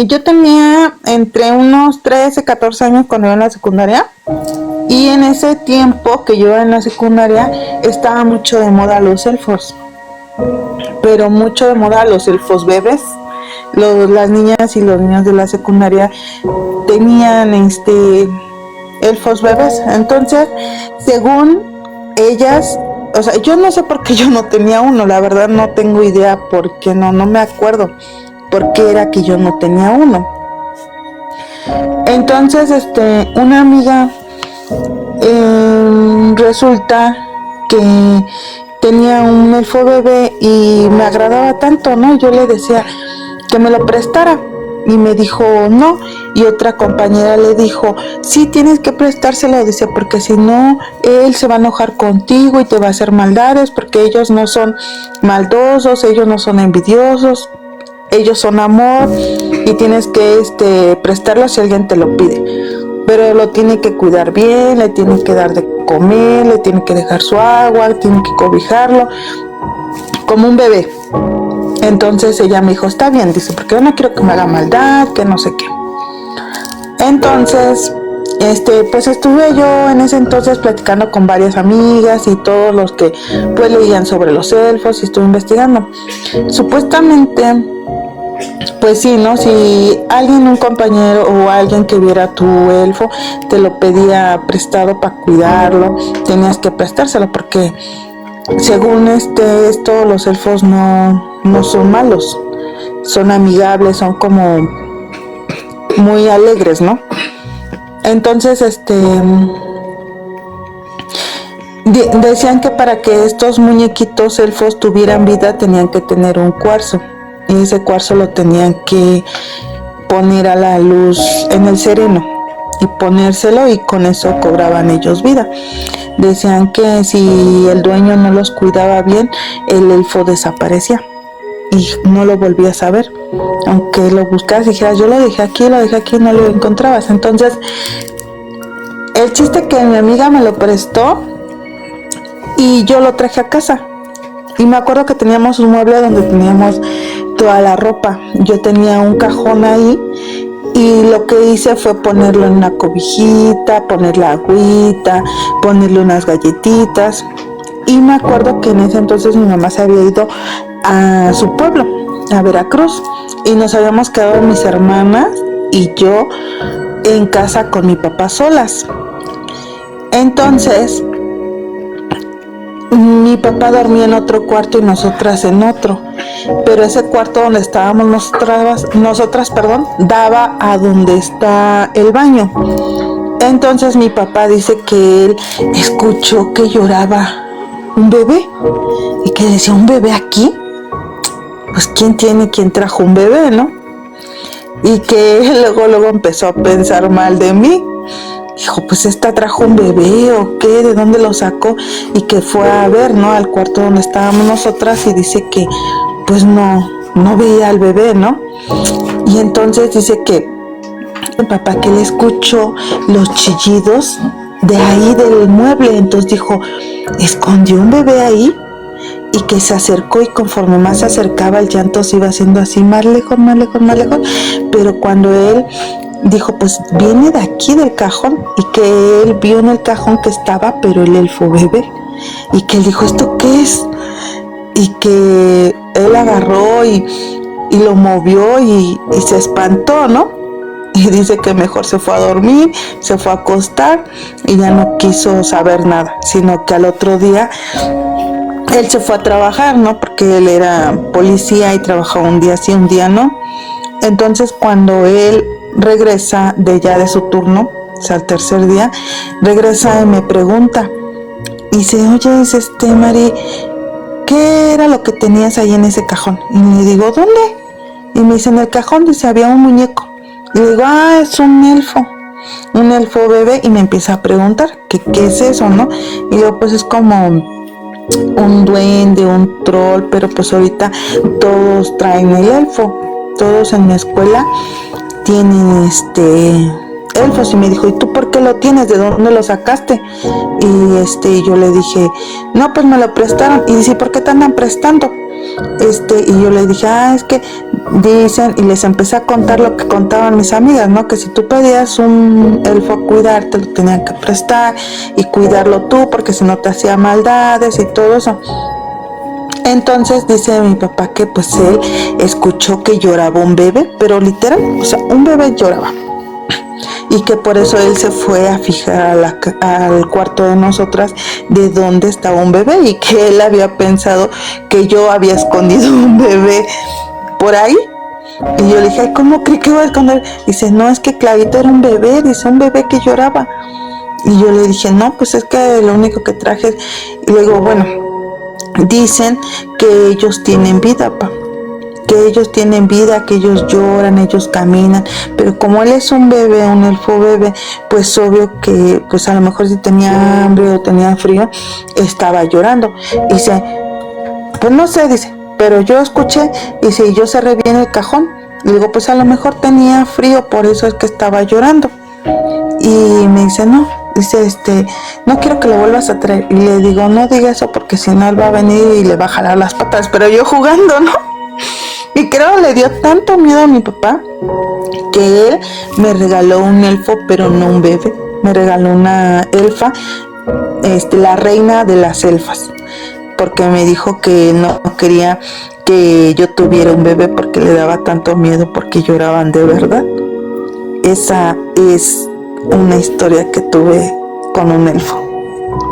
Yo tenía entre unos 13, 14 años cuando iba en la secundaria. Y en ese tiempo que yo iba en la secundaria estaba mucho de moda los elfos, pero mucho de moda los elfos bebés. Las niñas y los niños de la secundaria tenían elfos bebés. Entonces, según ellas, o sea, yo no sé por qué yo no tenía uno, la verdad no tengo idea por qué no me acuerdo por qué era que yo no tenía uno. Entonces, una amiga resulta que tenía un elfo bebé y me agradaba tanto, ¿no? Yo le decía que me lo prestara y me dijo no, y otra compañera le dijo sí, tienes que prestárselo, dice, porque si no él se va a enojar contigo y te va a hacer maldades, porque ellos no son maldosos, ellos no son envidiosos, ellos son amor, y tienes que prestarlo si alguien te lo pide, pero lo tiene que cuidar bien, le tiene que dar de comer, le tiene que dejar su agua, tiene que cobijarlo como un bebé. Entonces ella me dijo, está bien, dice, porque yo no quiero que me haga maldad, que no sé qué. Entonces, pues estuve yo en ese entonces platicando con varias amigas y todos los que pues leían sobre los elfos, y estuve investigando. Supuestamente, pues sí, ¿no? Si alguien, un compañero o alguien que viera tu elfo, te lo pedía prestado para cuidarlo, tenías que prestárselo, porque según esto, los elfos no son malos, son amigables, son como muy alegres, ¿no? Entonces, decían que para que estos muñequitos elfos tuvieran vida tenían que tener un cuarzo, y ese cuarzo lo tenían que poner a la luz en el sereno y ponérselo, y con eso cobraban ellos vida. Decían que si el dueño no los cuidaba bien, el elfo desaparecía y no lo volvías a ver, aunque lo buscas y dijeras yo lo dejé aquí, no lo encontrabas. Entonces el chiste que mi amiga me lo prestó y yo lo traje a casa, y me acuerdo que teníamos un mueble donde teníamos toda la ropa. Yo tenía un cajón ahí y lo que hice fue ponerlo en una cobijita, ponerle agüita, ponerle unas galletitas. Y me acuerdo que en ese entonces mi mamá se había ido a su pueblo, a Veracruz, y nos habíamos quedado mis hermanas y yo en casa con mi papá solas. Entonces mi papá dormía en otro cuarto y nosotras en otro, pero ese cuarto donde estábamos nosotras, daba a donde está el baño. Entonces mi papá dice que él escuchó que lloraba un bebé y que decía, ¿un bebé aquí? Pues quién trajo un bebé, ¿no? Y que luego empezó a pensar mal de mí. Dijo, pues esta trajo un bebé o qué, ¿de dónde lo sacó? Y que fue a ver, ¿no? Al cuarto donde estábamos nosotras, y dice que pues no veía al bebé, ¿no? Y entonces dice que el papá que le escuchó los chillidos de ahí del mueble, entonces dijo, ¿escondió un bebé ahí? Y que se acercó, y conforme más se acercaba el llanto se iba haciendo así, más lejos, pero cuando él dijo, pues viene de aquí del cajón, y que él vio en el cajón que estaba, pero el elfo bebé, y que él dijo, ¿esto qué es? Y que él agarró y lo movió y se espantó, ¿no? Y dice que mejor se fue a dormir, se fue a acostar y ya no quiso saber nada, sino que al otro día él se fue a trabajar, ¿no? Porque él era policía y trabajaba un día sí, un día no. Entonces cuando él regresa de su turno, o sea, al tercer día, regresa y me pregunta, y dice, oye, Mari, ¿qué era lo que tenías ahí en ese cajón? Y le digo, ¿dónde? Y me dice, en el cajón, dice, había un muñeco. Y le digo, es un elfo bebé, y me empieza a preguntar, ¿qué es eso, no? Y digo, pues es como un duende, un troll, pero pues ahorita todos traen el elfo, todos en mi escuela tienen elfos. Y me dijo, ¿y tú por qué lo tienes? ¿De dónde lo sacaste? Y yo le dije, no, pues me lo prestaron. Y dice, ¿por qué te andan prestando? Y yo le dije, es que dicen, y les empecé a contar lo que contaban mis amigas, ¿no? Que si tú pedías un elfo a cuidar, te lo tenían que prestar y cuidarlo tú, porque si no te hacía maldades y todo eso. Entonces dice mi papá que pues él escuchó que lloraba un bebé, pero literal, o sea, un bebé lloraba. Y que por eso él se fue a fijar al cuarto de nosotras de dónde estaba un bebé, y que él había pensado que yo había escondido un bebé por ahí. Y yo le dije, ay, ¿cómo cree que voy a esconder? Dice, no, es que Clarito era un bebé, dice, un bebé que lloraba. Y yo le dije, no, pues es que lo único que traje es... Y le digo, bueno, dicen que ellos tienen vida, pa, que ellos tienen vida, que ellos lloran, ellos caminan, pero como él es un bebé, un elfo bebé, pues obvio que pues a lo mejor si tenía hambre o tenía frío, estaba llorando. Y dice, pues no sé, dice, pero yo escuché, y si yo cerré bien el cajón, y digo, pues a lo mejor tenía frío, por eso es que estaba llorando. Y me dice, no, dice, no quiero que lo vuelvas a traer. Y le digo, no diga eso, porque si no él va a venir y le va a jalar las patas, pero yo jugando, ¿no? Y creo le dio tanto miedo a mi papá que él me regaló un elfo, pero no un bebé. Me regaló una elfa, la reina de las elfas, porque me dijo que no quería que yo tuviera un bebé porque le daba tanto miedo, porque lloraban de verdad. Esa es una historia que tuve con un elfo.